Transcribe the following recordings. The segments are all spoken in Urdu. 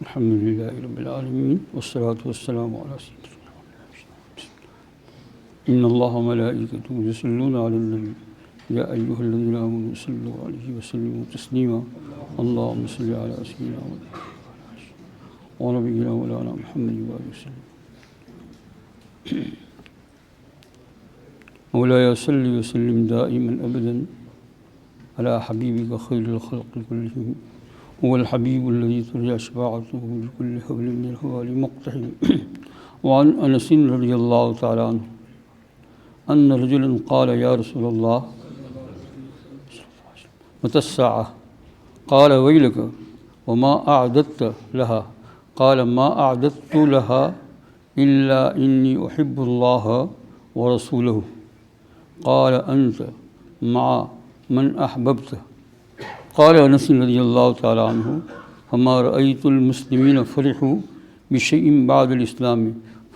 الحمد لله رب العالمين والصلاة والسلام على سيدنا محمد. إن الله وملائكته يصلون على النبي يا أيها الذين آمنوا صلوا عليه وسلموا تسليما. اللهم صل على سيدنا محمد ونبينا مولانا محمد وآله وسلم. مولاي صل وسلم دائما أبدا على حبيبك خير الخلق كلهم، هو الحبيب الذي ترجى شفاعته بكل حبل من الحوالي مقتحم. وعن أنس رضي الله تعالى عنه أن رجلا قال يا رسول الله متى الساعة؟ قال ويلك وما أعددت لها؟ قال ما أعددت لها إلا إني أحب الله ورسوله. قال أنت مع من أحببت. قال أنس رضي الله تعالى عنه فما رأيت المسلمين فرحوا بشيء بعد الإسلام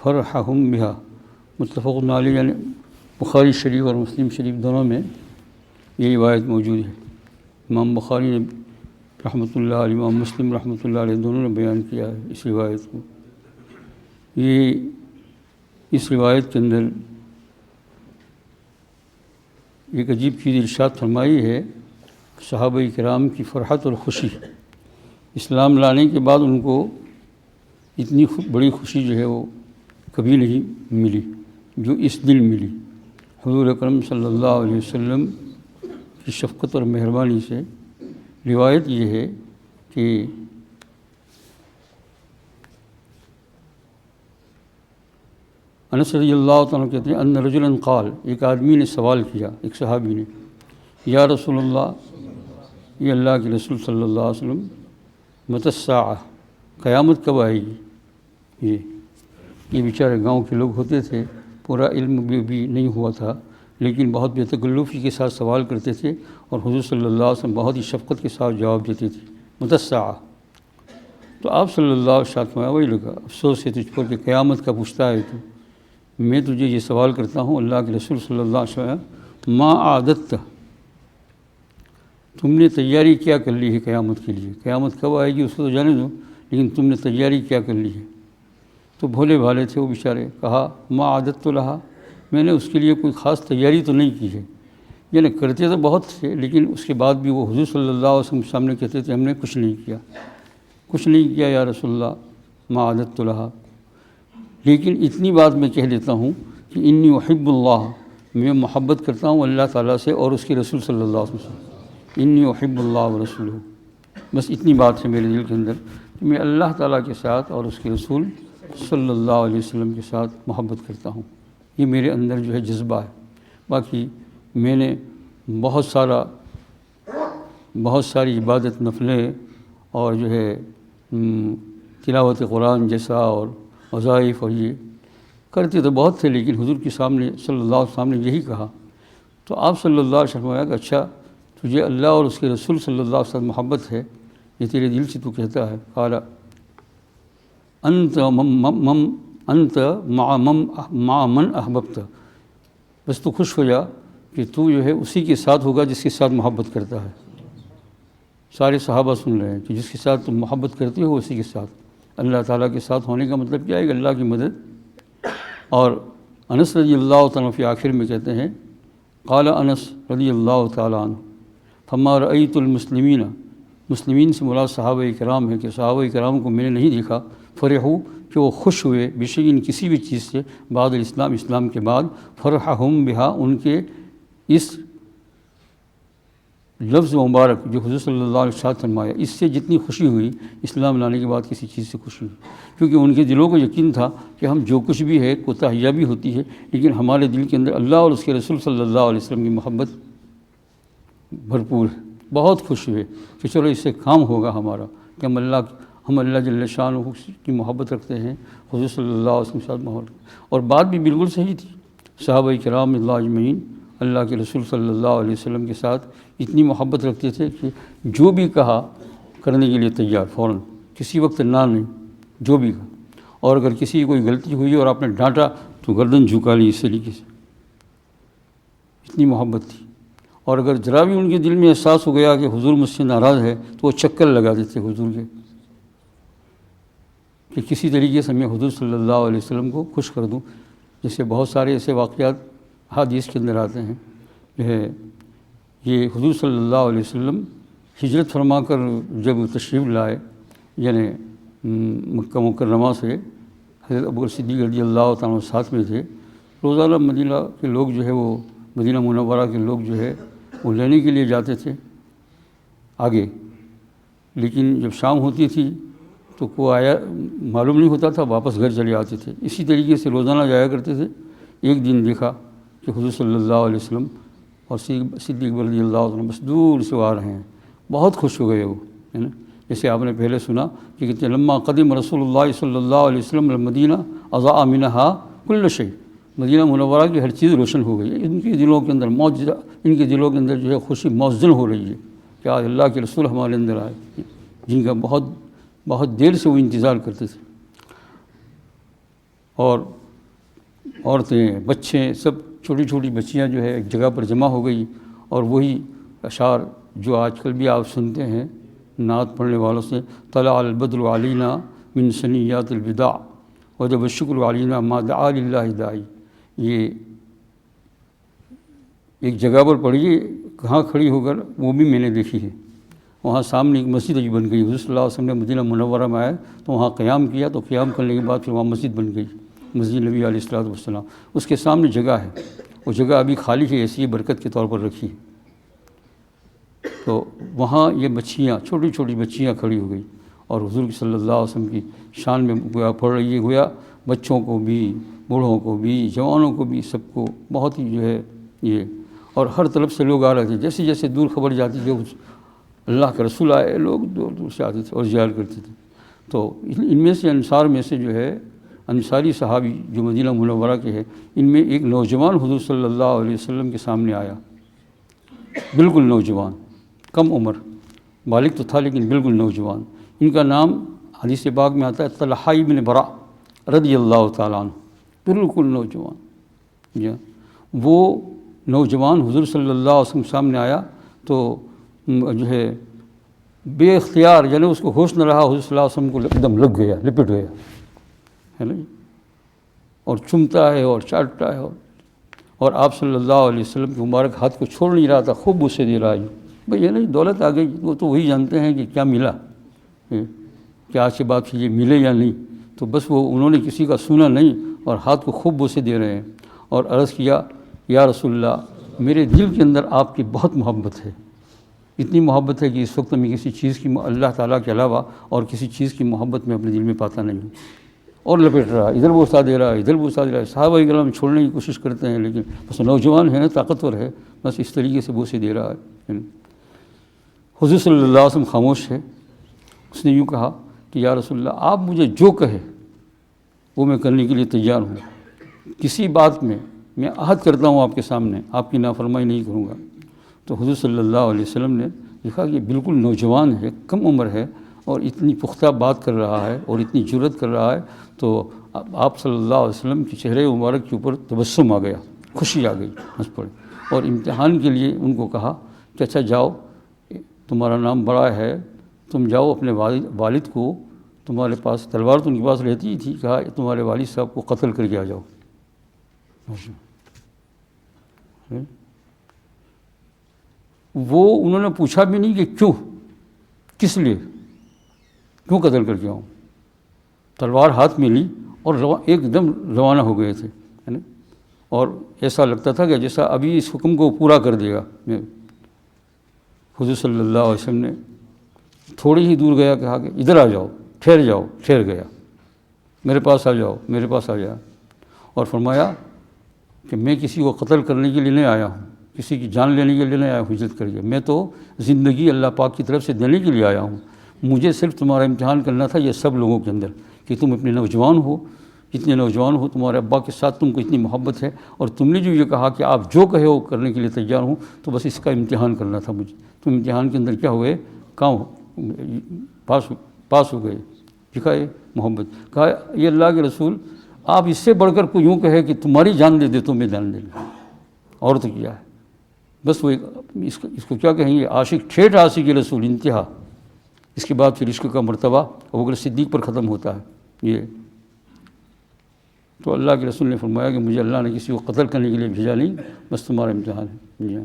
فرحهم بها. متفق علیہ، یعنی بخاری شریف اور مسلم شریف دونوں میں یہ روایت موجود ہے. امام بخاری نے رحمۃ اللہ علیہ، امام مسلم رحمۃ اللہ علیہ دونوں نے بیان کیا ہے اس روایت کو. یہ اس روایت کے اندر ایک عجیب چیز ارشاد فرمائی ہے، صحابہ کرام کی فرحت اور خوشی. اسلام لانے کے بعد ان کو اتنی بڑی خوشی جو ہے وہ کبھی نہیں ملی جو اس دن ملی. حضور اکرم صلی اللہ علیہ وسلم کی شفقت اور مہربانی سے روایت یہ ہے کہ انس رضی اللہ تعالیٰ کہتے ہیں ان رجلا قال، ایک آدمی نے سوال کیا، ایک صحابی نے، یا رسول اللہ، یہ اللہ کے رسول صلی اللہ علیہ وسلم، متی الساعہ، قیامت کب آئے گی؟ یہ بیچارے گاؤں کے لوگ ہوتے تھے، پورا علم بھی نہیں ہوا تھا، لیکن بہت بے تکلفی کے ساتھ سوال کرتے تھے اور حضور صلی اللہ علیہ وسلم بہت ہی شفقت کے ساتھ جواب دیتے تھے، متی الساعہ. تو آپ صلی اللہ علیہ وسلم وہی لگا، افسوس ہے تجھ پر کہ قیامت کا پوچھتا ہے تو. میں تجھے یہ سوال کرتا ہوں اللہ کے رسول صلی اللہ علیہ وسلم، ما عادت، تم نے تیاری کیا کر لی ہے قیامت کے لیے؟ قیامت کب آئے گی اس کو تو جانے دو، لیکن تم نے تیاری کیا کر لی ہے؟ تو بھولے بھالے تھے وہ بیچارے، کہا ما عادت تو لہا، میں نے اس کے لیے کوئی خاص تیاری تو نہیں کی ہے. یعنی کرتے تو بہت تھے، لیکن اس کے بعد بھی وہ حضور صلی اللہ علیہ وسلم کے سامنے کہتے تھے ہم نے کچھ نہیں کیا یا رسول اللہ، ما عادت تو لہا. لیکن اتنی بات میں کہہ دیتا ہوں کہ انی احب اللہ، میں محبت کرتا ہوں اللہ تعالیٰ سے اور اس کے رسول صلی اللہ علیہ وسلم سے. انی احب اللہ و رسولہ، بس اتنی بات ہے میرے دل کے اندر کہ میں اللہ تعالیٰ کے ساتھ اور اس کے رسول صلی اللہ علیہ وسلم کے ساتھ محبت کرتا ہوں. یہ میرے اندر جو ہے جذبہ ہے. باقی میں نے بہت ساری عبادت نفلیں اور جو ہے تلاوت قرآن جیسا اور وظائف اور یہ کرتے تو بہت تھے، لیکن حضور کے سامنے صلی اللہ علیہ وسلم نے یہی کہا. تو آپ صلی اللہ علیہ وسلم کہ اچھا تجھے اللہ اور اس کے رسول صلی اللہ علیہ وسلم محبت ہے، یہ تیرے دل سے تو کہتا ہے. قال انت مع من احببت، بس تو خوش ہو جا کہ تو جو ہے اسی کے ساتھ ہوگا جس کے ساتھ محبت کرتا ہے. سارے صحابہ سن رہے ہیں کہ جس کے ساتھ تم محبت کرتے ہو اسی کے ساتھ. اللہ تعالیٰ کے ساتھ ہونے کا مطلب کیا ہے کہ اللہ کی مدد. اور انس رضی اللہ تعالیٰ فی آخر میں کہتے ہیں قال انس رضی اللہ تعالیٰ عنہ فما رأیت المسلمین، مسلمین سے مراد صحابہ کرام ہے کہ صحابہ کرام کو میں نے نہیں دیکھا، فرحو کہ وہ خوش ہوئے، بشیء کسی بھی چیز سے، بعد الاسلام اسلام کے بعد، فرحہم بہا ان کے اس لفظ مبارک جو حضور صلی اللہ علیہ وسلم فرمایا، اس سے جتنی خوشی ہوئی اسلام لانے کے بعد کسی چیز سے خوشی ہوئی. کیونکہ ان کے دلوں کو یقین تھا کہ ہم جو کچھ بھی ہے کوتاہیاں بھی ہوتی ہے، لیکن ہمارے دل کے اندر اللہ اور اس کے رسول صلی اللہ علیہ وسلم کی محبت بھرپور ہے. بہت خوش ہوئے کہ چلو اس سے کام ہوگا ہمارا کہ ہم اللہ جل شانہ کی محبت رکھتے ہیں، حضور صلی اللہ علیہ وسلم کے ساتھ محبت. اور بات بھی بالکل صحیح تھی. صحابہ کرام اللہ اجمعین اللہ کے رسول صلی اللہ علیہ وسلم کے ساتھ اتنی محبت رکھتے تھے کہ جو بھی کہا کرنے کے لیے تیار، فوراً کسی وقت نہ نہیں، جو بھی کہا. اور اگر کسی کی کوئی غلطی ہوئی اور آپ نے ڈانٹا تو گردن جھکا لی اس طریقے سے، اتنی محبت تھی. اور اگر ذرا بھی ان کے دل میں احساس ہو گیا کہ حضور مجھ سے ناراض ہے تو وہ چکر لگا دیتے حضور کے. کہ کسی طریقے سے میں حضور صلی اللہ علیہ وسلم کو خوش کر دوں. جیسے بہت سارے ایسے واقعات حدیث کے اندر آتے ہیں. جو ہے یہ حضور صلی اللہ علیہ وسلم ہجرت فرما کر جب تشریف لائے، یعنی مکہ مکرمہ سے، حضرت ابوبکر صدیق رضی اللہ تعالیٰ ساتھ میں تھے. روزانہ مدینہ کے لوگ جو ہے وہ مدینہ منورہ کے لوگ جو ہے وہ لینے کے لیے جاتے تھے آگے، لیکن جب شام ہوتی تھی تو کوئی آیا معلوم نہیں ہوتا تھا، واپس گھر چلے آتے تھے. اسی طریقے سے روزانہ جایا کرتے تھے. ایک دن دیکھا کہ حضور صلی اللہ علیہ وسلم اور صدیق رضی اللہ عنہ بس دور سے آ رہے ہیں. بہت خوش ہو گئے وہ، ہے نا. جیسے آپ نے پہلے سنا کہ کہتے ہیں لما قدم رسول اللہ صلی اللہ علیہ وسلم المدینہ اضاء منہا کل شیء، مدینہ منورہ کی ہر چیز روشن ہو گئی ہے. ان کے دلوں کے اندر معجزہ، ان کے دلوں کے اندر جو ہے خوشی موزن ہو رہی ہے کہ آج اللہ کے رسول ہمارے اندر آئے، جن کا بہت دیر سے وہ انتظار کرتے تھے. اور عورتیں، بچے، سب چھوٹی چھوٹی بچیاں جو ہے ایک جگہ پر جمع ہو گئی، اور وہی اشعار جو آج کل بھی آپ سنتے ہیں نعت پڑھنے والوں سے، طلع البدر علینا من ثنیات الوداع وجب الشکر علینا ما دعا للہ داعی. یہ ایک جگہ پر پڑھی، کہاں کھڑی ہو کر وہ بھی میں نے دیکھی ہے. وہاں سامنے ایک مسجد بن گئی. حضور صلی اللہ علیہ وسلم نے مدینہ منورہ میں آئے تو وہاں قیام کیا، تو قیام کرنے کے بعد پھر وہاں مسجد بن گئی، مسجد نبی علیہ الصلوۃ والسلام. اس کے سامنے جگہ ہے، وہ جگہ ابھی خالی ہے، ایسی برکت کے طور پر رکھی ہے. تو وہاں یہ بچیاں، چھوٹی چھوٹی بچیاں کھڑی ہو گئی اور حضور صلی اللہ علیہ وسلم کی شان میں گویا پڑھ رہی ہے. گویا بچوں کو بھی، بوڑھوں کو بھی، جوانوں کو بھی، سب کو بہت ہی جو ہے یہ. اور ہر طرف سے لوگ آ رہے تھے. جیسے جیسے دور خبر جاتی تھی اللہ کے رسول آئے، لوگ دور دور سے آتے تھے اور زیارت کرتے تھے. تو ان میں سے انصار میں سے جو ہے انصاری صحابی جو مدینہ منورہ کے ہیں، ان میں ایک نوجوان حضور صلی اللہ علیہ وسلم کے سامنے آیا، بالکل نوجوان، کم عمر، بالغ تو تھا لیکن بالکل نوجوان. ان کا نام حدیث پاک میں آتا ہے طلحہ بن برا رضی اللہ تعالیٰ عنہ. بالکل نوجوان. جی وہ نوجوان حضور صلی اللہ علیہ وسلم سامنے آیا تو جو ہے بے اختیار، یعنی اس کو ہوش نہ رہا، حضور صلی اللہ علیہ وسلم کو ایک دم لگ گیا، لپٹ گیا، ہے نا، اور چومتا ہے اور چاٹتا ہے، اور آپ صلی اللہ علیہ وسلم کے مبارک ہاتھ کو چھوڑ نہیں رہا تھا، خوب اسے دے رہا ہے. بھئی یہ نہیں دولت آ گئی، وہ تو وہی جانتے ہیں کہ کیا ملا، کہ آج کے بعد یہ ملے یا نہیں. تو بس وہ انہوں نے کسی کا سنا نہیں اور ہاتھ کو خوب اسے دے رہے ہیں. اور عرض کیا یا رسول اللہ، میرے دل کے اندر آپ کی بہت محبت ہے، اتنی محبت ہے کہ اس وقت میں کسی چیز کی، اللہ تعالیٰ کے علاوہ اور کسی چیز کی محبت میں اپنے دل میں پاتا نہیں ہوں. اور لپٹ رہا، ادھر بوسا دے رہا ہے، ادھر بوسا دے رہا ہے. صحابہ کرام چھوڑنے کی کوشش کرتے ہیں لیکن بس نوجوان ہے نا، طاقتور ہے، بس اس طریقے سے بوسے دے رہا ہے. حضور صلی اللہ علیہ وسلم خاموش ہے. اس نے یوں کہا کہ یا رسول اللہ، آپ مجھے جو کہے وہ میں کرنے کے لیے تیار ہوں. کسی بات میں عہد کرتا ہوں آپ کے سامنے، آپ کی نافرمانی نہیں کروں گا. تو حضور صلی اللہ علیہ وسلم نے دیکھا کہ بالکل نوجوان ہے، کم عمر ہے، اور اتنی پختہ بات کر رہا ہے اور اتنی جرأت کر رہا ہے. تو آپ صلی اللہ علیہ وسلم کے چہرے مبارک کے اوپر تبسم آ گیا، خوشی آ گئی، ہنس پڑے. اور امتحان کے لیے ان کو کہا کہ اچھا جاؤ، تمہارا نام بڑا ہے، تم جاؤ اپنے والد کو، تمہارے پاس تلوار تو ان کے پاس رہتی ہی تھی، کہا تمہارے والد صاحب کو قتل کر کے آ جاؤ. وہ انہوں نے پوچھا بھی نہیں کہ کیوں، کس لیے، کیوں قتل کر کے آؤں. تلوار ہاتھ میں لی اور ایک دم روانہ ہو گئے تھے، ہے نا. اور ایسا لگتا تھا کہ جیسا ابھی اس حکم کو پورا کر دے گا. حضور صلی اللہ علیہ وسلم نے تھوڑی ہی دور گیا، کہا کہ ادھر آ جاؤ، ٹھہر جاؤ. ٹھہر گیا، میرے پاس آ جاؤ، میرے پاس آ جاؤ. اور فرمایا کہ میں کسی کو قتل کرنے کے لیے نہیں آیا ہوں، کسی کی جان لینے کے لیے نہیں آیا ہوں ہجرت کر کے. میں تو زندگی اللہ پاک کی طرف سے دینے کے لیے آیا ہوں. مجھے صرف تمہارا امتحان کرنا تھا یہ سب لوگوں کے اندر، کہ تم اپنے نوجوان ہو، اتنے نوجوان ہو، تمہارے ابا کے ساتھ تم کو اتنی محبت ہے، اور تم نے جو یہ کہا کہ آپ جو کہے وہ کرنے کے لیے تیار ہوں، تو بس اس کا امتحان کرنا تھا مجھے. تم امتحان کے اندر کیا ہوئے، پاس ہو گئے. دکھا یہ محبت. کہا یہ اللہ کے رسول، آپ اس سے بڑھ کر کوئی یوں کہے کہ تمہاری جان دے دے تو میں جان دے لوں، اور تو کیا ہے. بس وہ اس کو کیا کہیں گے، عاشق، ٹھیٹھ عاشق رسول، انتہا. اس کے بعد پھر عشق کا مرتبہ ابوبکر صدیق پر ختم ہوتا ہے. یہ تو اللہ کے رسول نے فرمایا کہ مجھے اللہ نے کسی کو قتل کرنے کے لیے بھیجا نہیں، بس تمہارا امتحان ہے۔ جی ہاں۔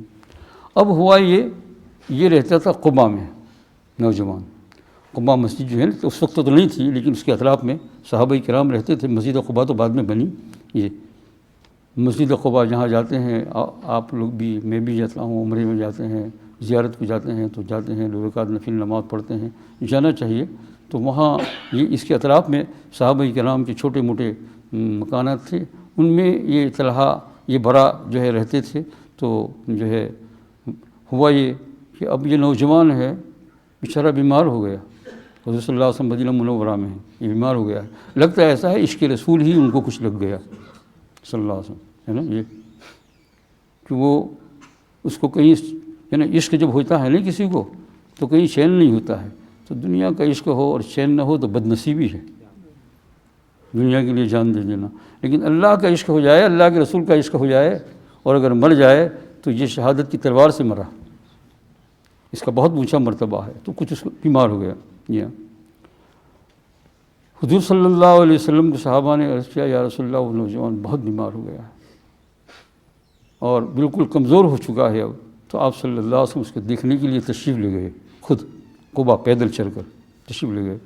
اب ہوا یہ رہتا تھا قبا میں، نوجوان قبا مسجد جو ہے نا تو اس وقت تو نہیں تھی، لیکن اس کے اطراف میں صحابہ کرام رہتے تھے۔ مسجد قبا تو بعد میں بنی۔ یہ مسجد قبا جہاں جاتے ہیں آپ لوگ بھی، میں بھی جاتا ہوں، عمرے میں جاتے ہیں، زیارت کو جاتے ہیں تو جاتے ہیں، 2 رکعت نفل نماز پڑھتے ہیں، جانا چاہیے۔ تو وہاں اس کے اطراف میں صحابہ کرام کے چھوٹے موٹے مکانات تھے، ان میں یہ طلحہ یہ برا جو ہے رہتے تھے۔ تو جو ہے ہوا یہ کہ اب یہ نوجوان ہے بیچارہ بیمار ہو گیا، حضور صلی اللہ علیہ وسلم مدینہ منورہ میں ہے، یہ بیمار ہو گیا ہے، لگتا ہے ایسا ہے عشق رسول ہی ان کو کچھ لگ گیا صلی اللہ علیہ وسلم، ہے نا، یہ کہ وہ اس کو کہیں ہے نا عشق جب ہوتا ہے نا کسی کو تو کہیں چین نہیں ہوتا ہے۔ تو دنیا کا عشق ہو اور چین نہ ہو تو بد نصیبی ہے، دنیا کے لیے جان دے دینا۔ لیکن اللہ کا عشق ہو جائے، اللہ کے رسول کا عشق ہو جائے، اور اگر مر جائے تو یہ شہادت کی تلوار سے مرا، اس کا بہت اونچا مرتبہ ہے۔ تو کچھ اس کو بیمار ہو گیا۔ جی ہاں، حضور صلی اللہ علیہ وسلم کے صحابہ نے عرض کیا یا رسول اللہ وہ نوجوان بہت بیمار ہو گیا ہے اور بالکل کمزور ہو چکا ہے اب۔ تو آپ صلی اللہ علیہ وسلم اس کو دیکھنے کے لیے تشریف لے گئے، خود قبا پیدل چل کر تشریف لے گئے۔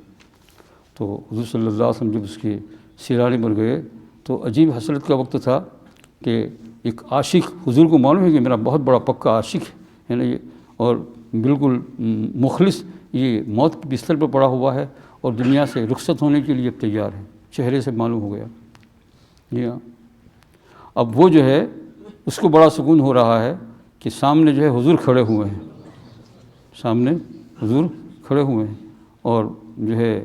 تو حضور صلی اللہ علیہ وسلم جب اس کے سرانے پر گئے تو عجیب حسرت کا وقت تھا کہ ایک عاشق، حضور کو معلوم ہے کہ میرا بہت بڑا پکا عاشق ہے نا یہ، اور بالکل مخلص، یہ موت کے بستر پر پڑا ہوا ہے اور دنیا سے رخصت ہونے کے لیے اب تیار ہے، چہرے سے معلوم ہو گیا۔ جی ہاں، اب وہ جو ہے اس کو بڑا سکون ہو رہا ہے کہ سامنے جو ہے حضور کھڑے ہوئے ہیں، سامنے حضور کھڑے ہوئے ہیں، اور جو ہے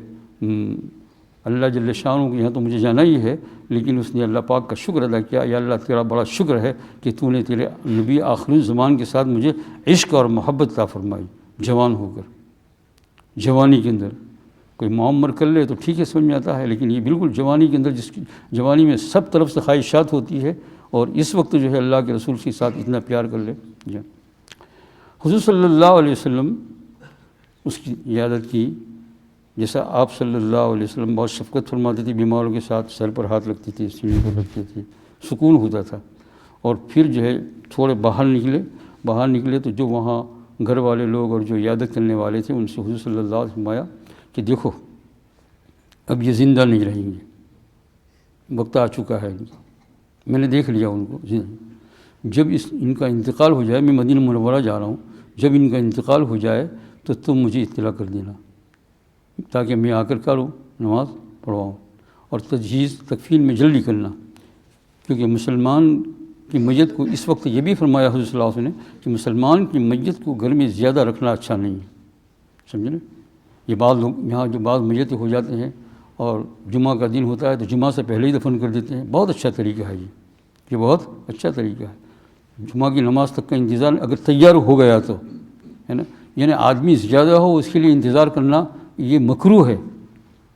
اللہ جل شانہ کے یہاں تو مجھے جانا ہی ہے، لیکن اس نے اللہ پاک کا شکر ادا کیا، یا اللہ تیرا بڑا شکر ہے کہ تو نے تیرے نبی آخری زمان کے ساتھ مجھے عشق اور محبت عطا فرمائی، جوان ہو کر، جوانی کے اندر۔ کوئی معمر کر لے تو ٹھیک ہے، سمجھ میں آتا ہے، لیکن یہ بالکل جوانی کے اندر، جس کی جوانی میں سب طرف سے خواہشات ہوتی ہے، اور اس وقت جو ہے اللہ کے رسول کے ساتھ اتنا پیار کر لے۔ جی حضور صلی اللہ علیہ وسلم اس کی عیادت کی، جیسا آپ صلی اللہ علیہ وسلم بہت شفقت فرماتے تھے، بیماروں کے ساتھ سر پر ہاتھ رکھتے تھے، سینے پر رکھتے تھے، سکون ہوتا تھا۔ اور پھر جو ہے تھوڑے باہر نکلے تو جو وہاں گھر والے لوگ اور جو عیادت کرنے والے تھے ان سے حضور صلی اللہ علیہ وسلم آیا کہ دیکھو اب یہ زندہ نہیں رہیں گے، وقت آ چکا ہے، میں نے دیکھ لیا ان کو، جب ان کا انتقال ہو جائے، میں مدینہ منورہ جا رہا ہوں، جب ان کا انتقال ہو جائے تو تم مجھے اطلاع کر دینا تاکہ میں آ کر کروں، نماز پڑھواؤں، اور تجہیز تکفین میں جلدی کرنا، کیونکہ مسلمان کی میت کو اس وقت یہ بھی فرمایا حضور صلی اللہ علیہ وسلم نے کہ مسلمان کی میت کو گھر میں زیادہ رکھنا اچھا نہیں ہے، سمجھے نا۔ یہ بعض لوگ یہاں جو بعض میتیں ہو جاتے ہیں اور جمعہ کا دن ہوتا ہے تو جمعہ سے پہلے ہی دفن کر دیتے ہیں، بہت اچھا طریقہ ہے یہ بہت اچھا طریقہ ہے۔ جمعہ کی نماز تک کا انتظار اگر تیار ہو گیا تو ہے نا، یعنی آدمی زیادہ ہو اس کے لیے انتظار کرنا یہ مکروہ ہے،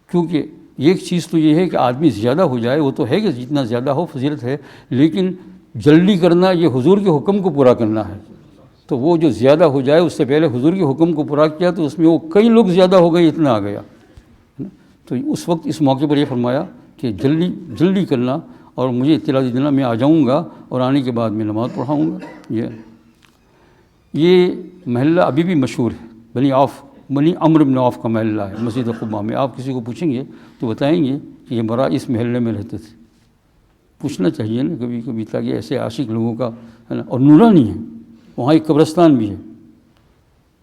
کیونکہ ایک چیز تو یہ ہے کہ آدمی زیادہ ہو جائے، وہ تو ہے کہ جتنا زیادہ ہو فضیلت ہے، لیکن جلدی کرنا یہ حضور کے حکم کو پورا کرنا ہے۔ تو وہ جو زیادہ ہو جائے اس سے پہلے حضور کے حکم کو پورا کیا تو اس میں وہ کئی لوگ زیادہ ہو گئے، اتنا آ گیا، تو اس وقت اس موقع پر یہ فرمایا کہ جلدی کرنا اور مجھے اطلاع دینا، میں آ جاؤں گا اور آنے کے بعد میں نماز پڑھاؤں گا۔ یہ محلہ ابھی بھی مشہور ہے، بنی عمرو بن عوف کا محلہ ہے مسجد قباء میں۔ آپ کسی کو پوچھیں گے تو بتائیں گے کہ یہ برا اس محلے میں رہتے تھے۔ پوچھنا چاہیے نا کبھی کبھی، تاکہ ایسے عاشق لوگوں کا ہے نا۔ اور نورانی ہے، وہاں ایک قبرستان بھی ہے،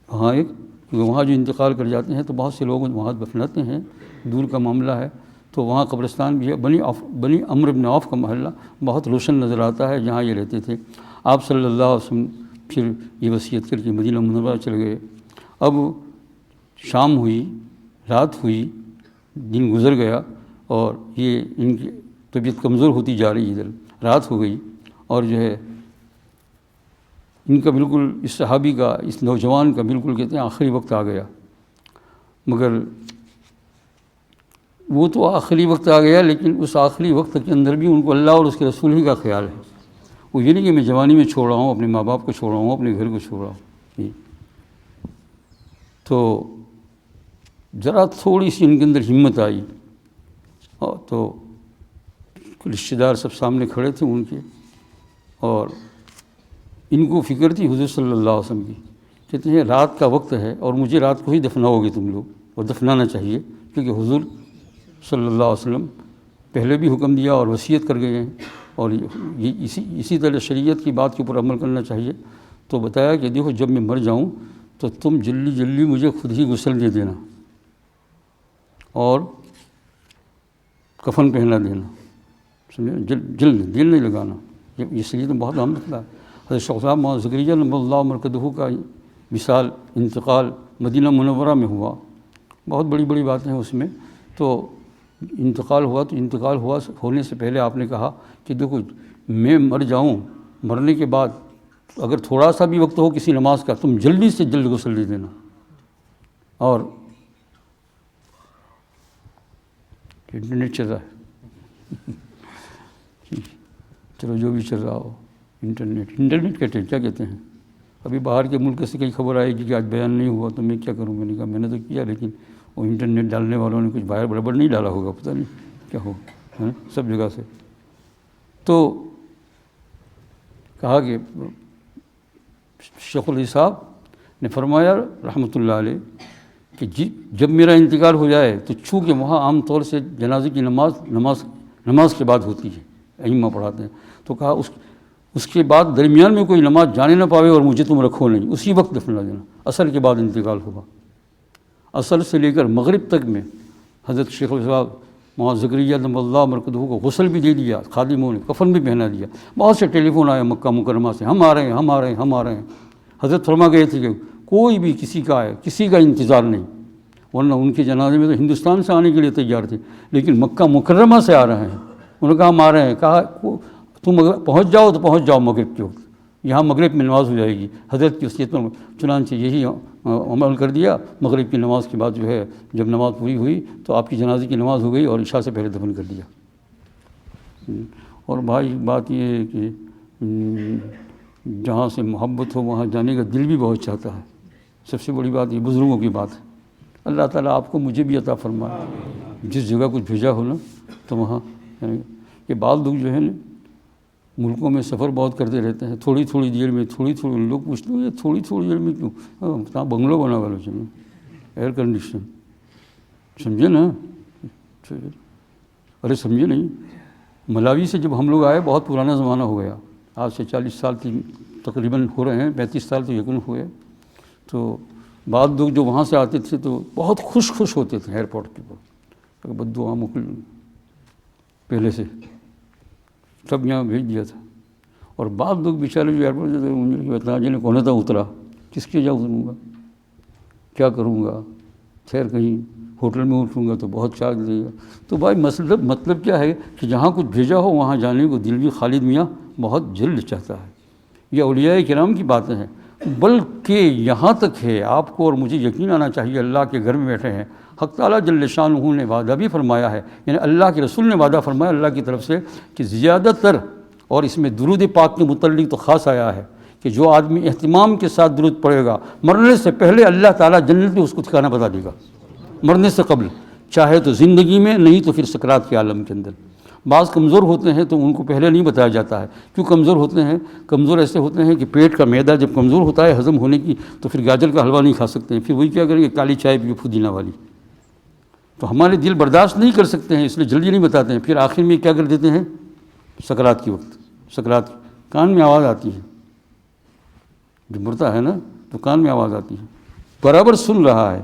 وہاں جو انتقال کر جاتے ہیں تو بہت سے لوگ وہاں دفناتے ہیں، دور کا معاملہ ہے، تو وہاں قبرستان بھی ہے۔ بنی عمرو بن عوف کا محلہ بہت روشن نظر آتا ہے، جہاں یہ رہتے تھے۔ آپ صلی اللہ علیہ وسلم پھر یہ وصیت کر کے مدینہ منورہ چل گئے۔ اب شام ہوئی، رات ہوئی، دن گزر گیا، اور یہ ان کی طبیعت کمزور ہوتی جا رہی، ادھر رات ہو گئی، اور جو ہے ان کا بالکل اس صحابی کا، اس نوجوان کا بالکل کہتے ہیں آخری وقت آ گیا۔ مگر وہ تو آخری وقت آ گیا، لیکن اس آخری وقت کے اندر بھی ان کو اللہ اور اس کے رسول ہی کا خیال ہے۔ وہ یہ نہیں کہ میں جوانی میں چھوڑ رہا ہوں، اپنے ماں باپ کو چھوڑ رہا ہوں، اپنے گھر کو چھوڑ رہا ہوں۔ تو ذرا تھوڑی سی ان کے اندر ہمت آئی تو رشتہ دار سب سامنے کھڑے تھے ان کے، اور ان کو فکر تھی حضور صلی اللہ علیہ وسلم کی. کہتے ہیں رات کا وقت ہے اور مجھے رات کو ہی دفناؤ گے تم لوگ، اور دفنانا چاہیے، کیونکہ حضور صلی اللہ علیہ وسلم پہلے بھی حکم دیا اور وصیت کر گئے ہیں، اور یہ اسی طرح شریعت کی بات کے اوپر عمل کرنا چاہیے. تو بتایا کہ دیکھو جب میں مر جاؤں تو تم جلدی جلدی مجھے خود ہی غسل دے دینا اور کفن پہنا دینا، سمجھے، جلد دل نہیں لگانا. اس لیے تو بہت اہم مسئلہ ہے. حضرت شیخ صاحب مولانا زکریا نور اللہ مرکزہ کا وصال، انتقال مدینہ منورہ میں ہوا. بہت بڑی بڑی باتیں ہیں اس میں. تو انتقال ہوا ہونے سے پہلے آپ نے کہا کہ دیکھو میں مر جاؤں، مرنے کے بعد اگر تھوڑا سا بھی وقت ہو کسی نماز کا تم جلدی سے جلد غسل دے دینا. اور انٹرنیٹ چل رہا ہے، چلو جو بھی چل رہا ہو، انٹرنیٹ کہتے ہیں، کیا کہتے ہیں. ابھی باہر کے ملک سے کئی خبر آئے گی کہ آج بیان نہیں ہوا تو میں کیا کروں. میں نے کہا میں نے تو کیا، لیکن وہ انٹرنیٹ ڈالنے والوں نے کچھ باہر بڑبڑ نہیں ڈالا ہوگا، پتہ نہیں کیا ہو سب جگہ سے. تو کہا کہ شیخ الحدیث صاحب نے فرمایا رحمۃ اللہ علیہ کہ جب میرا انتقال ہو جائے تو چونکہ وہاں عام طور سے جنازے کی نماز کے بعد ہوتی ہے، ائمہ پڑھاتے ہیں، تو کہا اس کے بعد درمیان میں کوئی نماز جانے نہ پاوے اور مجھے تم رکھو نہیں، اسی وقت دفنا دینا. عصر کے بعد انتقال ہوگا. عصر سے لے کر مغرب تک میں حضرت شیخ صاحب مولانا زکریا نور اللہ مرکزہ کو غسل بھی دے دیا، خادموں نے کفن بھی پہنا دیا. بہت سے ٹیلی فون آئے مکہ مکرمہ سے، ہم آ رہے ہیں. حضرت فرما گئے تھے کہ کوئی بھی کسی کا انتظار نہیں، ورنہ ان کے جنازے میں تو ہندوستان سے آنے کے لیے تیار تھے، لیکن مکہ مکرمہ سے آ رہے ہیں. انہوں نے کہا ہم آ رہے ہیں. کہا تم اگر پہنچ جاؤ تو پہنچ جاؤ مغرب کے وقت، یہاں مغرب میں نماز ہو جائے گی. حضرت کی وصیت پر چنانچہ یہی عمل کر دیا. مغرب کی نماز کے بعد جو ہے جب نماز پوری ہوئی تو آپ کی جنازے کی نماز ہو گئی اور عشاء سے پہلے دفن کر دیا. اور بھائی بات یہ ہے کہ جہاں سے محبت ہو وہاں جانے کا دل بھی بہت چاہتا ہے. سب سے بڑی بات یہ بزرگوں کی بات ہے. اللہ تعالیٰ آپ کو مجھے بھی عطا فرمائے. جس جگہ کچھ بھیجا ہو نا تو وہاں یہ بعض لوگ جو ہے نا ملکوں میں سفر بہت کرتے رہتے ہیں، تھوڑی دیر میں لوگ پوچھتے ہیں یہ تھوڑی دیر میں کیوں؟ کہاں بنگلو بنا والوں چلو، ایئر کنڈیشن، سمجھے نا. ارے سمجھے نہیں. ملاوی سے جب ہم لوگ آئے بہت پرانا زمانہ ہو گیا، آج سے 40 سال تقریباً ہو رہے ہیں، 35 سال تو یقین ہوئے. تو بعض لوگ جو وہاں سے آتے تھے تو بہت خوش ہوتے تھے ایئرپورٹ کے اوپر، بدو عام پہلے سے سب یہاں بھیج دیا تھا. اور بعض لوگ بیچارے جو ایئرپورٹ سے بتایا جی نے کون تھا اترا، کس کے جا اتروں گا، کیا کروں گا، خیر کہیں ہوٹل میں اٹھوں گا تو بہت چارج لے گا. تو بھائی مطلب کیا ہے کہ جہاں کچھ بھیجا ہو وہاں جانے کو دل بھی خالد میاں بہت جلد چاہتا ہے. یہ اولیاء کرام کی باتیں ہیں، بلکہ یہاں تک ہے آپ کو اور مجھے یقین آنا چاہیے اللہ کے گھر میں بیٹھے ہیں. حق تعالیٰ جل شانہ نے وعدہ بھی فرمایا ہے، یعنی اللہ کے رسول نے وعدہ فرمایا اللہ کی طرف سے کہ زیادہ تر، اور اس میں درود پاک کے متعلق تو خاص آیا ہے کہ جو آدمی اہتمام کے ساتھ درود پڑھے گا مرنے سے پہلے اللہ تعالیٰ جنت میں اس کو ٹھکانہ بتا دے گا، مرنے سے قبل، چاہے تو زندگی میں، نہیں تو پھر سکرات کے عالم کے اندر. بعض کمزور ہوتے ہیں تو ان کو پہلے نہیں بتایا جاتا ہے. کیوں کمزور ہوتے ہیں؟ کمزور ایسے ہوتے ہیں کہ پیٹ کا معدہ جب کمزور ہوتا ہے ہضم ہونے کی تو پھر گاجر کا حلوہ نہیں کھا سکتے ہیں، پھر وہی کیا کریں گے، کالی چائے پیو پودینہ والی. تو ہمارے دل برداشت نہیں کر سکتے ہیں، اس لیے جلدی نہیں بتاتے ہیں. پھر آخر میں کیا کر دیتے ہیں، سکرات کے وقت، سکرات کان میں آواز آتی ہے، جو مرتا ہے نا تو کان میں آواز آتی ہے، برابر سن رہا ہے.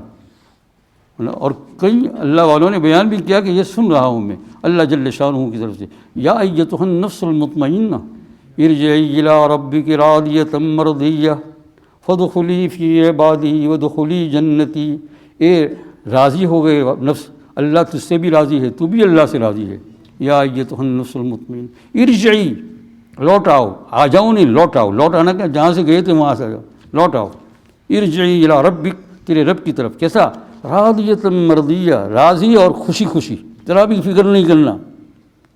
اور کئی اللہ والوں نے بیان بھی کیا کہ یہ سن رہا ہوں میں اللہ جل شانہ کی طرف سے. یا ایتھا النفس المطمئنہ ارجعی الی ربک راضیۃ مرضیہ فادخلی فی عبادی وادخلی جنتی. اے راضی ہو گئے نفس، اللہ تجھ سے بھی راضی ہے، تو بھی اللہ سے راضی ہے. یا ایتھا النفس المطمئنہ ارجعی، لوٹ آؤ، آ جاؤ نہیں، لوٹ آؤ. لوٹ آنا کیا، جہاں سے گئے تھے وہاں سے لوٹ آؤ. ارجعی الی ربک، تیرے رب کی طرف. کیسا؟ راضیۃ مرضیہ، راضی اور خوشی. ذرا بھی فکر نہیں کرنا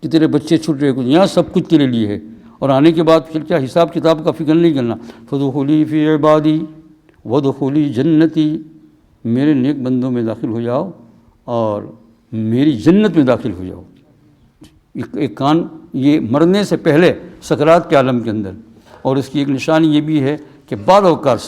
کہ تیرے بچے چھوٹ رہے، کچھ یہاں سب کچھ تیرے لیے ہے، اور آنے کے بعد پھر کیا حساب کتاب کا فکر نہیں کرنا. فادخلی فی عبادی وادخلی جنتی، میرے نیک بندوں میں داخل ہو جاؤ اور میری جنت میں داخل ہو جاؤ. ایک کان یہ مرنے سے پہلے سکرات کے عالم کے اندر. اور اس کی ایک نشانی یہ بھی ہے کہ بعض اوقات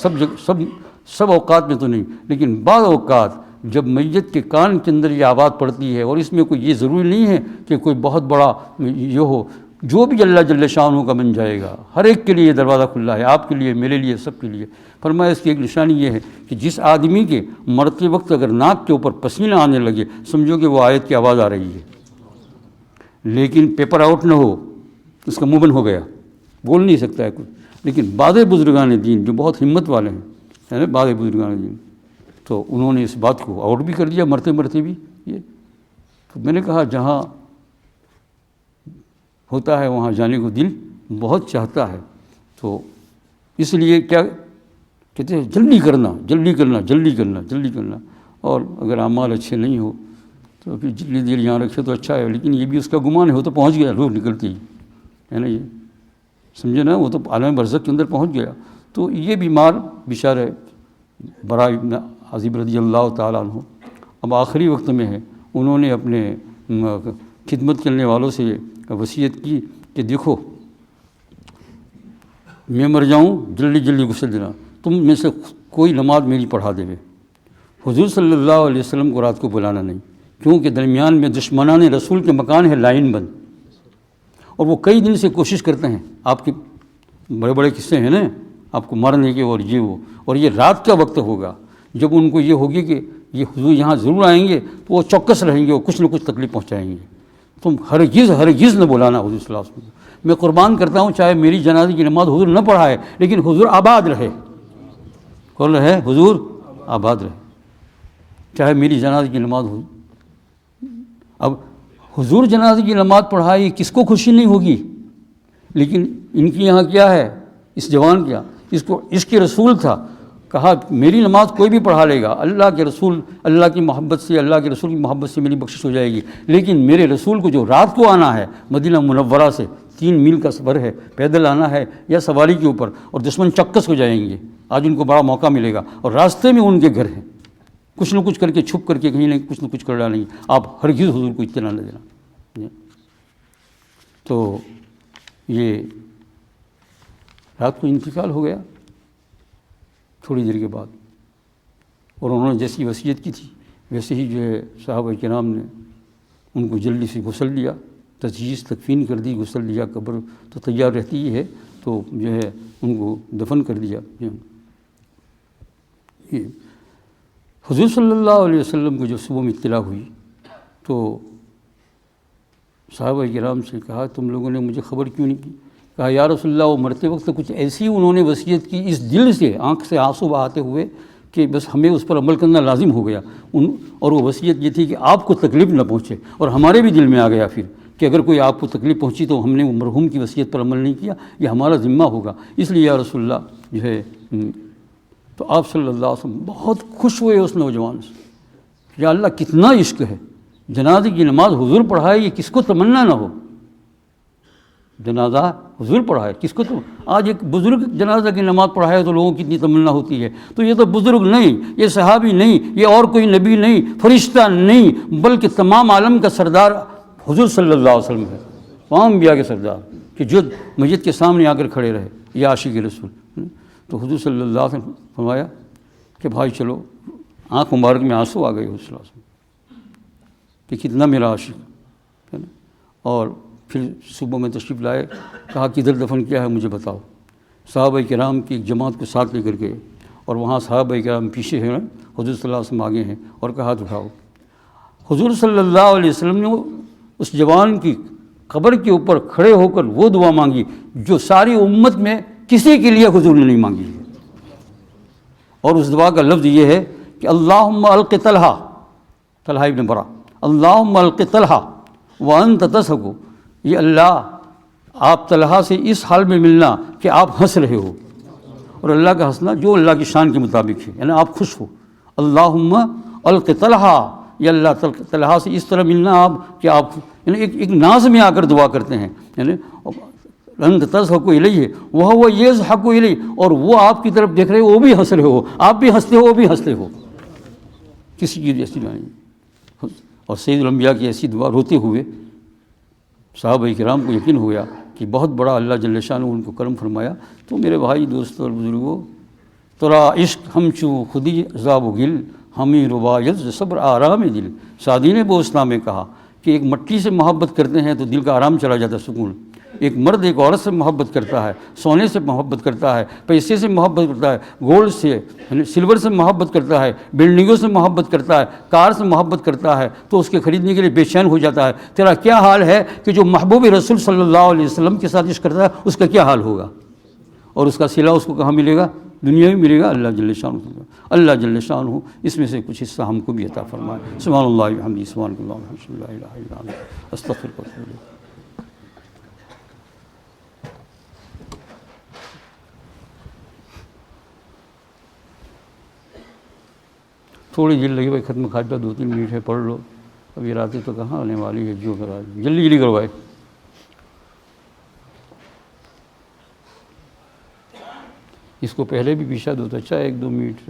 سب اوقات میں تو نہیں لیکن بعض اوقات جب میت کے کان کے اندر یہ آواز پڑتی ہے، اور اس میں کوئی یہ ضروری نہیں ہے کہ کوئی بہت بڑا یہ ہو، جو بھی اللہ جل شانہ کا بن جائے گا، ہر ایک کے لیے یہ دروازہ کھلا ہے، آپ کے لیے، میرے لیے، سب کے لیے. فرمایا اس کی ایک نشانی یہ ہے کہ جس آدمی کے مرتے وقت اگر ناک کے اوپر پسینہ آنے لگے، سمجھو کہ وہ آیت کی آواز آ رہی ہے، لیکن پیپر آؤٹ نہ ہو، اس کا منہ بند ہو گیا، بول نہیں سکتا ہے کچھ. لیکن بعض بزرگان دین جو بہت ہمت والے ہیں، بعض بزرگان دین، تو انہوں نے اس بات کو آؤٹ بھی کر دیا مرتے مرتے بھی. یہ تو میں نے کہا جہاں ہوتا ہے وہاں جانے کو دل بہت چاہتا ہے. تو اس لیے کیا کہتے ہیں، جلدی کرنا جلدی کرنا جلدی کرنا جلدی کرنا. اور اگر اعمال اچھے نہیں ہو تو پھر جتنی دیر یہاں رکھے تو اچھا ہے، لیکن یہ بھی اس کا گمان ہے، وہ تو پہنچ گیا روح نکلتی ہی ہے نا، یہ سمجھے نا، وہ تو عالم برزخ کے اندر پہنچ گیا. تو یہ بیمار بیچارہ برا ابن عازب رضی اللہ تعالیٰ عنہ اب آخری وقت میں ہے. انہوں نے اپنے خدمت کرنے والوں سے وصیت کی کہ دیکھو میں مر جاؤں جلدی جلدی غسل دینا، تم میں سے کوئی نماز میری پڑھا دے. حضور صلی اللہ علیہ وسلم کو رات کو بلانا نہیں، کیونکہ درمیان میں دشمنان رسول کے مکان ہے لائن بند، اور وہ کئی دن سے کوشش کرتے ہیں، آپ کے بڑے بڑے قصے ہیں نا آپ کو مارنے کے، اور یہ وہ، اور یہ رات کا وقت ہوگا جب ان کو یہ ہوگی کہ یہ حضور یہاں ضرور آئیں گے تو وہ چوکس رہیں گے، وہ کچھ نہ کچھ تکلیف پہنچائیں گے. تم ہرگز نہ بلانا حضور صلی اللہ علیہ وسلم. میں قربان کرتا ہوں چاہے میری جنازے کی نماز حضور نہ پڑھائے لیکن حضور آباد رہے. کون رہے؟ حضور آباد رہے، چاہے میری جنازے کی نماز ہو. اب حضور جنازے کی نماز پڑھائی کس کو خوشی نہیں ہوگی، لیکن ان کی یہاں کیا ہے، اس جوان کیا، اس کو عشق رسول تھا. کہا میری نماز کوئی بھی پڑھا لے گا، اللہ کے رسول، اللہ کی محبت سے، اللہ کے رسول کی محبت سے میری بخشش ہو جائے گی، لیکن میرے رسول کو جو رات کو آنا ہے مدینہ منورہ سے 3 میل کا سفر ہے، پیدل آنا ہے یا سواری کے اوپر، اور دشمن چکس ہو جائیں گے. آج ان کو بڑا موقع ملے گا، اور راستے میں ان کے گھر ہیں، کچھ نہ کچھ کر کے چھپ کر کے کہیں نہ کچھ نہ کچھ کر ڈالیں گے. آپ ہرگز حضور کو اطلاع نہ دینا. تو یہ رات کو انتقال ہو گیا تھوڑی دیر کے بعد، اور انہوں نے جیسی وصیت کی تھی ویسے ہی جو ہے صحابہ کرام نے ان کو جلدی سے غسل دیا، تجہیز تکفین کر دی، غسل دیا، قبر تو تیار رہتی ہی ہے تو جو ہے ان کو دفن کر دیا. یہ حضور صلی اللہ علیہ وسلم کو جب صبح میں اطلاع ہوئی تو صحابہ کرام سے کہا تم لوگوں نے مجھے خبر کیوں نہیں کی؟ کہا یا رسول اللہ وہ مرتے وقت کچھ ایسی انہوں نے وصیت کی اس دل سے، آنکھ سے آنسو بہاتے ہوئے، کہ بس ہمیں اس پر عمل کرنا لازم ہو گیا. اور وہ وصیت یہ تھی کہ آپ کو تکلیف نہ پہنچے، اور ہمارے بھی دل میں آ گیا پھر کہ اگر کوئی آپ کو تکلیف پہنچی تو ہم نے وہ مرحوم کی وصیت پر عمل نہیں کیا، یہ ہمارا ذمہ ہوگا، اس لیے یا رسول اللہ جو ہے. تو آپ صلی اللہ علیہ وسلم بہت خوش ہوئے اس نوجوان سے، یا اللہ کتنا عشق ہے، جنازے کی نماز حضور پڑھائے، یہ کس کو تمنا نہ ہو، جنازہ حضور پڑھائے کس کو. تو آج ایک بزرگ جنازہ کی نماز پڑھائے تو لوگوں کی اتنی تمنا ہوتی ہے. تو یہ تو بزرگ نہیں، یہ صحابی نہیں، یہ اور کوئی نبی نہیں، فرشتہ نہیں، بلکہ تمام عالم کا سردار حضور صلی اللہ علیہ وسلم ہے، تمام انبیاء کے سردار، کہ جو مسجد کے سامنے آ کر کھڑے رہے، یہ عاشق رسول. تو حضور صلی اللہ علیہ وسلم فرمایا کہ بھائی چلو، آنکھ مبارک میں آنسو آ گئے حضور صلی اللہ علیہ وسلم کہ کتنا میرا عاشق ہے نا. اور پھر صبح میں تشریف لائے، کہا کدھر دفن کیا ہے مجھے بتاؤ. صحابہ کرام کی ایک جماعت کو ساتھ لے کر گئے، اور وہاں صحابہ کرام پیچھے ہیں، حضور صلی اللہ علیہ وسلم آگے ہیں، اور کہا ہاتھ اٹھاؤ. حضور صلی اللہ علیہ وسلم نے اس جوان کی قبر کے اوپر کھڑے ہو کر وہ دعا مانگی جو ساری امت میں کسی کے لیے حضور نے نہیں مانگی. اور اس دعا کا لفظ یہ ہے کہ اللہم الق طلحہ، طلحہ ابن برا، اللہم الق طلحہ وانت تضحک. یہ اللہ آپ طلحہ سے اس حال میں ملنا کہ آپ ہنس رہے ہو، اور اللہ کا ہنسنا جو اللہ کی شان کے مطابق ہے، یعنی آپ خوش ہو. اللہم الق طلحہ، یہ اللہ طلحہ سے اس طرح ملنا آپ کہ آپ یعنی ایک ناز میں آ کر دعا کرتے ہیں، یعنی انت تضحک الیہ وہو یضحک الیہ، اور وہ آپ کی طرف دیکھ رہے ہو، وہ بھی ہنس رہے ہو، آپ بھی ہنستے ہو، وہ بھی ہنستے ہو. کسی کی ایسی دعا نہیں. اور سید الانبیاء کی ایسی دعا روتے ہوئے صحابہ کرام کو یقین ہوا کہ بہت بڑا اللہ جل شانہ ان کو کرم فرمایا۔ تو میرے بھائی، دوستوں اور بزرگوں، ترا عشق ہم چوں خودی عذاب و گل، ہمیں ربایت صبر آرام دل۔ سعدی نے بوسنا میں کہا کہ ایک مٹی سے محبت کرتے ہیں تو دل کا آرام چلا جاتا ہے، سکون۔ ایک مرد ایک عورت سے محبت کرتا ہے، سونے سے محبت کرتا ہے، پیسے سے محبت کرتا ہے، گولڈ سے، سلور سے محبت کرتا ہے، بلڈنگوں سے محبت کرتا ہے، کار سے محبت کرتا ہے، تو اس کے خریدنے کے لیے بے چین ہو جاتا ہے۔ تیرا کیا حال ہے کہ جو محبوب رسول صلی اللہ علیہ وسلم کے ساتھ عشق کرتا ہے، اس کا کیا حال ہوگا؟ اور اس کا صلہ اس کو کہاں ملے گا؟ دنیا میں ملے گا۔ اللہ جل شانہ، اللہ جل شانہ اس میں سے کچھ حصہ ہم کو بھی عطا فرمائے۔ سبحان اللہ وبحمدہ، سبحان اللہ الحمد للہ، لا الہ الا انت، استغفرک و اتوب الیک۔ تھوڑی جلد لگی بھائی، ختم خاطہ 2-3 منٹ ہے، پڑھ لو، ابھی راتیں تو کہاں آنے والی ہے، جو کرا جلدی جلدی کرو بھائی۔ اس کو پہلے بھی پیچھا دو تو اچھا، 1-2 منٹ۔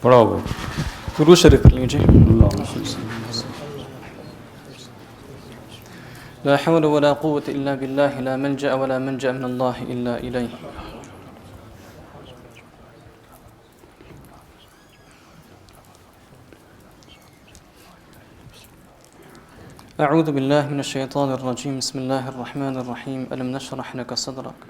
پڑھاؤ بھائی، درود شریف پڑھ لیجیے۔ اللہم صلی اللہ علیہ وسلم۔ لا حول ولا قوة الا بالله، لا ملجأ ولا منجأ من الله الا الیہ۔ اعوذ باللہ من الشیطان الرجیم، بسم اللہ الرحمن الرحیم، الم نشرح لک صدرک۔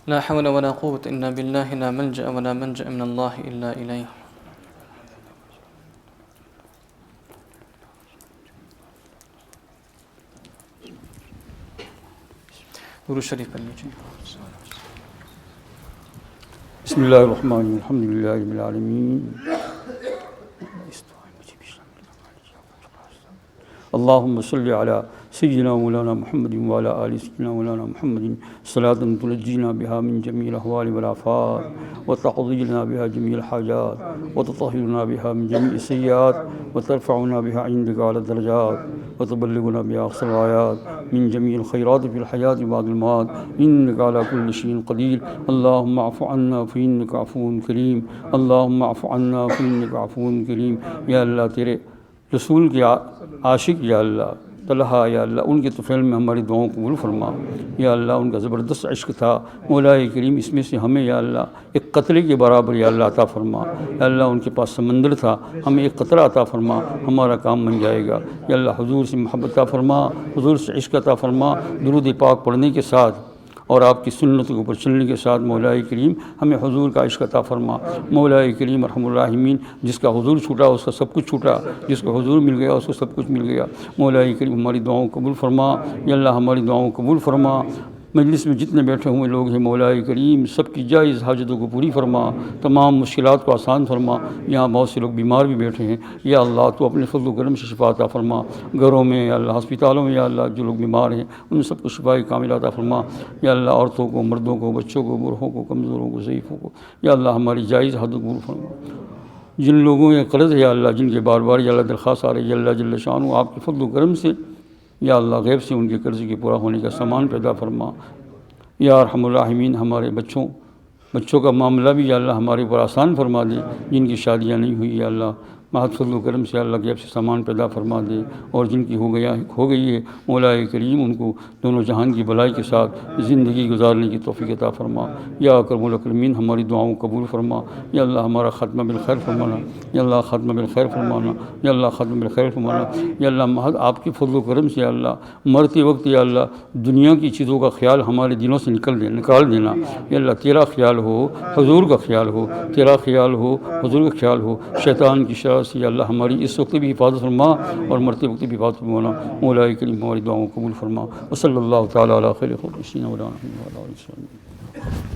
لا حول ولا قوة الا بالله، لا ملجأ ولا منجأ من الله الا الیہ۔ درود شریف پڑھ لیجیے۔ بسم اللہ الرحمن الرحیم، الحمد للہ رب العالمین، اللہم صلی علی سیدنا مولانا محمد وعلی آل سیدنا مولانا محمد صلاۃ تنجینا بها من جمیع الاحوال والآفات وتقضی لنا بها جمیع الحاجات وتطہرنا بها من جمیع السیئات وترفعنا بها عندك على الدرجات وتبلغنا بها أقصى الغايات من جميع الخيرات في الحياة بعد الممات إنك على كل شيء قدير اللهم اعف عنا فإنك عفو كريم اللهم اعف عنا فإنك عفو كريم۔ یا اللہ تیرے رسول کے عاشق، یا اللہ طلحہ، یا اللہ ان کے طفیل میں ہماری دعاؤں کو قبول فرما۔ یا اللہ ان کا زبردست عشق تھا مولا کریم، اس میں سے ہمیں یا اللہ ایک قطرے کے برابر یا اللہ عطا فرما۔ یا اللہ ان کے پاس سمندر تھا، ہمیں ایک قطرہ عطا فرما، ہمارا کام بن جائے گا۔ یا اللہ حضور سے محبت عطا فرما، حضور سے عشق عطا فرما، درود پاک پڑھنے کے ساتھ اور آپ کی سنتوں کے اوپر چلنے کے ساتھ مولا کریم ہمیں حضور کا عشق عطا فرما۔ مولا کریم ارحم الراحمین، جس کا حضور چھوٹا اس کا سب کچھ چھوٹا، جس کو حضور مل گیا اس کو سب کچھ مل گیا۔ مولا کریم ہماری دعاؤں کو قبول فرما، یا اللہ ہماری دعاؤں کو قبول فرما۔ مجلس میں جتنے بیٹھے ہوئے لوگ ہیں مولا کریم سب کی جائز حاجتوں کو پوری فرما، تمام مشکلات کو آسان فرما۔ یہاں بہت سے لوگ بیمار بھی بیٹھے ہیں، یا اللہ تو اپنے فضل و کرم سے شفا عطا فرما۔ گھروں میں یا اللہ، ہسپتالوں میں یا اللہ جو لوگ بیمار ہیں ان سب کو شفا کامل عطا فرما۔ یا اللہ عورتوں کو، مردوں کو، بچوں کو، بوڑھوں کو، کمزوروں کو، ضعیفوں کو یا اللہ ہماری جائز حاجتوں کو قبول فرما۔ جن لوگوں کے قرض ہے یا اللہ، جن کے بار بار یا اللہ درخواست آ رہی ہے، یا اللہ جل شانہ آپ کے فضل و کرم سے یا اللہ غیب سے ان کے قرض کے پورا ہونے کا سامان پیدا فرما۔ یا ارحم الراحمین ہمارے بچوں کا معاملہ بھی یا اللہ ہمارے اوپر آسان فرما دے، جن کی شادیاں نہیں ہوئی یا اللہ محض فضل و کرم سے اللہ غیب سے سامان پیدا فرما دے، اور جن کی ہو گئی ہے مولا کریم ان کو دونوں جہان کی بھلائی کے ساتھ زندگی گزارنے کی توفیق عطا فرما۔ یا اکرم الاکرمین ہماری دعاؤں کو قبول فرما۔ یا اللہ ہمارا خاتمہ بالخیر فرمانا، یا اللہ خاتمہ بالخیر فرمانا، یا اللہ خاتمہ بالخیر فرمانا۔ یا اللہ محض آپ کے فضل و کرم سے یا اللہ مرتے وقت یا اللہ دنیا کی چیزوں کا خیال ہمارے دلوں سے نکال دینا۔ یا اللہ تیرا خیال ہو، حضور کا خیال ہو، تیرا خیال ہو، حضور کا خیال ہو۔ شیطان کی شرار سے یا اللہ ہماری اس وقت بھی حفاظت فرما اور مرتے وقت بھی حفاظت فرمانا۔ مولا کریم ہماری دعاؤں کو قبول فرما۔ وصلی اللہ تعالیٰ علی خیر خلق سیدنا مولانا محمد وعلی آلہ وصحبہ۔